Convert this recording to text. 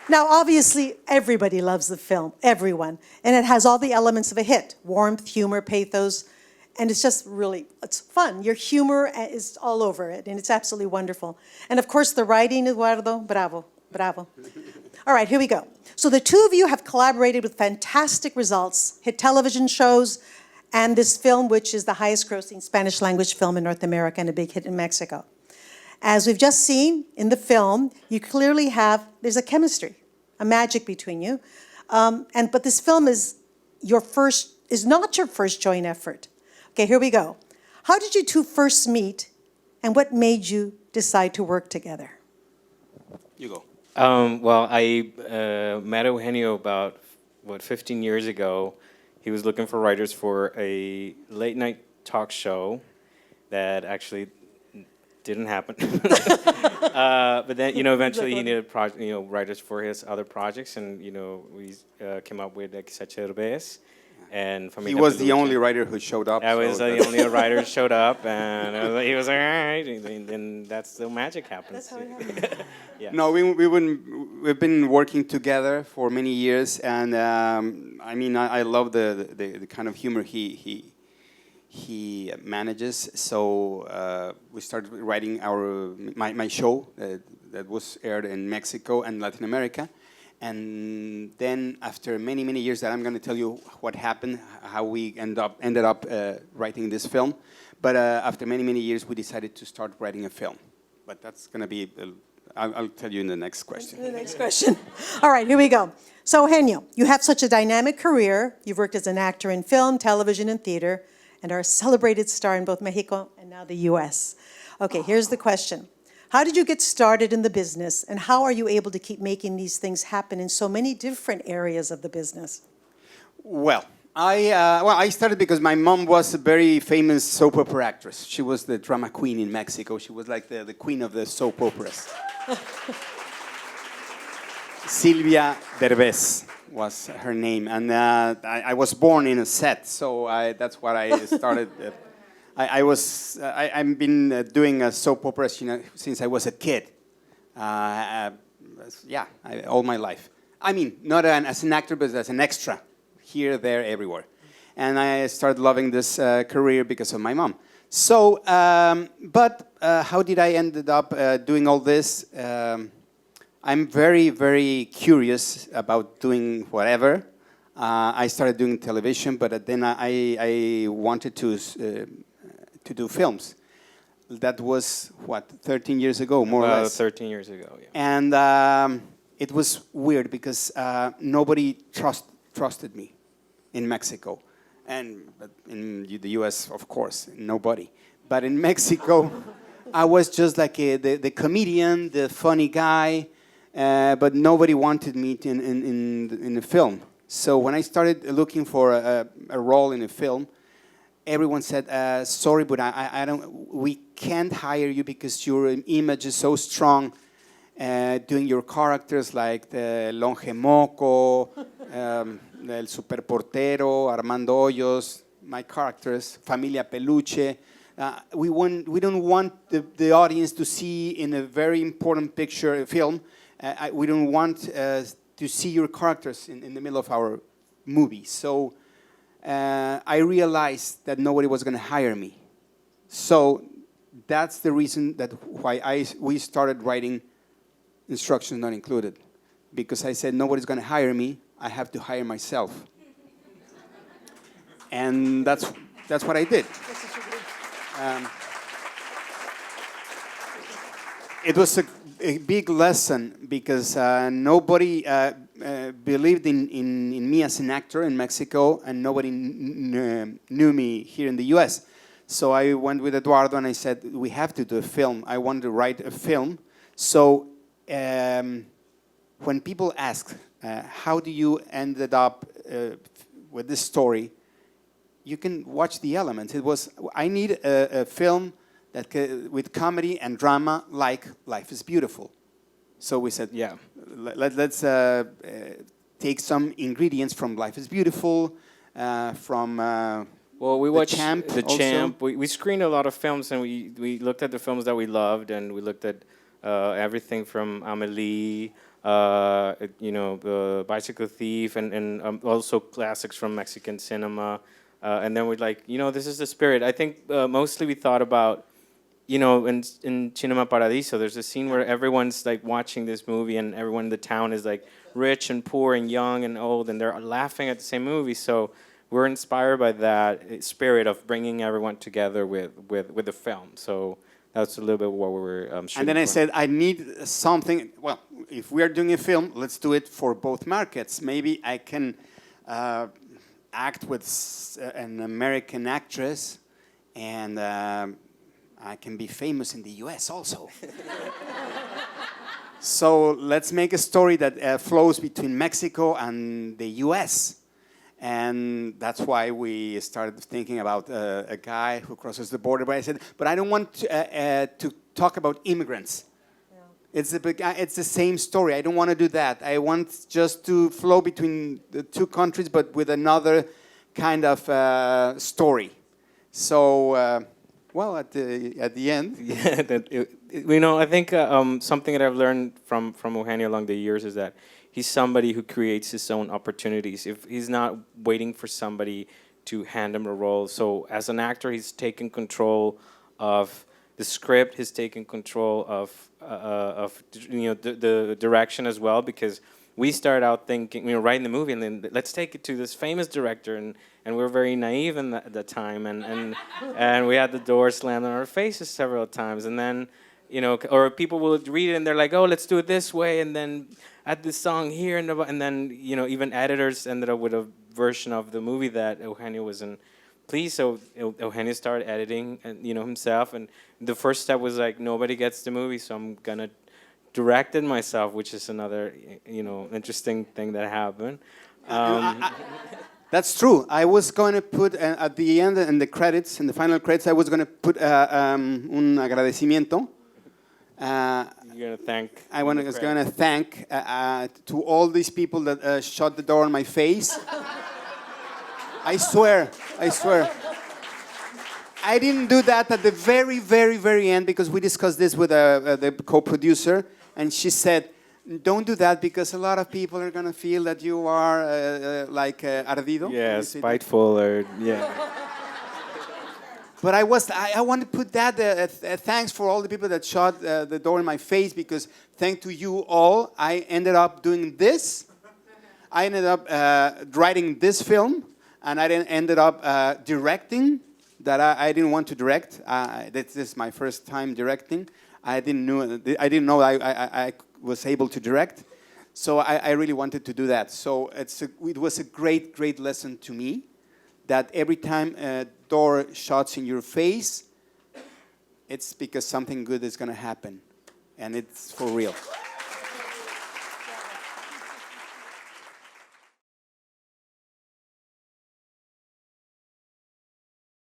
Now, obviously, everybody loves the film, everyone. And it has all the elements of a hit: warmth, humor, pathos. And it's just really, it's fun. Your humor is all over it, and it's absolutely wonderful. And of course, the writing, Eduardo, bravo, bravo. All right, here we go. So the two of you have collaborated with fantastic results, hit television shows, and this film, which is the highest grossing Spanish language film in North America and a big hit in Mexico. As we've just seen in the film, you clearly have, there's a chemistry, a magic between you. But this film is not your first joint effort. Okay, here we go. How did you two first meet, and what made you decide to work together? You go. Well, I met Eugenio about, 15 years ago. He was looking for writers for a late night talk show that actually didn't happen. But then, eventually he needed writers for his other projects, and, we came up with Eugenio Derbez. And he was the only writer who showed up. I was the only writer who showed up, and he was like, all right, and then that's the magic happens. That's how it happened. Yeah. No, we've been working together for many years, and I love the kind of humor he manages. So we started writing my show that was aired in Mexico and Latin America. And then after many, many years, that I'm going to tell you what happened, how we ended up writing this film. But after many, many years, we decided to start writing a film. But that's going to be, I'll tell you in the next question. The next question. All right, here we go. So, Eugenio, you have such a dynamic career. You've worked as an actor in film, television, and theater, and are a celebrated star in both Mexico and now the U.S. Okay, here's the question. How did you get started in the business, and how are you able to keep making these things happen in so many different areas of the business? Well, I started because my mom was a very famous soap opera actress. She was the drama queen in Mexico. She was like the queen of the soap operas. Silvia Derbez was her name, and I was born in a set, so that's what I started. I've been doing soap operas since I was a kid. All my life. I mean, not as an actor, but as an extra, here, there, everywhere. And I started loving this career because of my mom. So, how did I ended up doing all this? I'm very, very curious about doing whatever. I started doing television, but then I wanted to do films. That was, 13 years ago, more or less? 13 years ago, yeah. And it was weird because nobody trusted me in Mexico. But in the US, of course, nobody. But in Mexico, I was just like the comedian, the funny guy, but nobody wanted me in a film. So when I started looking for a role in a film, everyone said, sorry, but we can't hire you because your image is so strong, doing your characters like the Longe Moco, El Superportero, Armando Hoyos, my characters, Familia Peluche. We don't want the audience to see in a very important film, we don't want to see your characters in the middle of our movie. So I realized that nobody was going to hire me. So that's the reason why we started writing Instructions Not Included. Because I said, nobody's going to hire me, I have to hire myself. And that's what I did. It was a big lesson because nobody believed in me as an actor in Mexico, and nobody knew me here in the US. So I went with Eduardo and I said, we have to do a film. I want to write a film. So when people ask, how do you ended up with this story, you can watch the elements. I need a film that with comedy and drama like Life is Beautiful. So we said, yeah, let's take some ingredients from Life is Beautiful, from we watched The Champ. We screened a lot of films, and we looked at the films that we loved, and we looked at everything from Amélie, The Bicycle Thief, and also classics from Mexican cinema. And then we're like, this is the spirit. I think mostly we thought about, in Cinema Paradiso, there's a scene where everyone's like watching this movie, and everyone in the town is like rich and poor and young and old, and they're laughing at the same movie. So we're inspired by that spirit of bringing everyone together with the film. So that's a little bit what we were shooting And then I for. said, I need something. Well, if we are doing a film, let's do it for both markets. Maybe I can act with an American actress, and I can be famous in the US also. So let's make a story that flows between Mexico and the US. And that's why we started thinking about a guy who crosses the border. But I said, but I don't want to talk about immigrants. Yeah. It's the same story. I don't want to do that. I want just to flow between the two countries, but with another kind of story. So, at the end, yeah, I think something that I've learned from Eugenio along the years is that he's somebody who creates his own opportunities. If he's not waiting for somebody to hand him a role. So as an actor, he's taken control of the script. He's taken control of the direction as well, because we started out thinking, writing the movie, and then let's take it to this famous director, and we were very naive at the time, and we had the door slammed on our faces several times, and then, or people will read it and they're like, oh, let's do it this way, and then add this song here, and then, even editors ended up with a version of the movie that Eugenio wasn't pleased, so Eugenio started editing, and himself, and the first step was like, nobody gets the movie, so I'm gonna direct it myself, which is another, interesting thing that happened. That's true. I was going to put at the end, in the credits, in the final credits, I was going to put un agradecimiento. You're gonna thank. I was going to thank to all these people that shut the door on my face. I swear. I didn't do that at the very, very, very end, because we discussed this with the co-producer, and she said, don't do that, because a lot of people are going to feel that you are ardido. Yeah, spiteful, or yeah. But I want to put that thanks for all the people that shut the door in my face, because thanks to you all, I ended up doing this. I ended up writing this film, and I ended up directing that I didn't want to direct. This is my first time directing. I didn't know I was able to direct. So I really wanted to do that. So it was a great, great lesson to me, that every time a door shuts in your face, it's because something good is going to happen. And it's for real.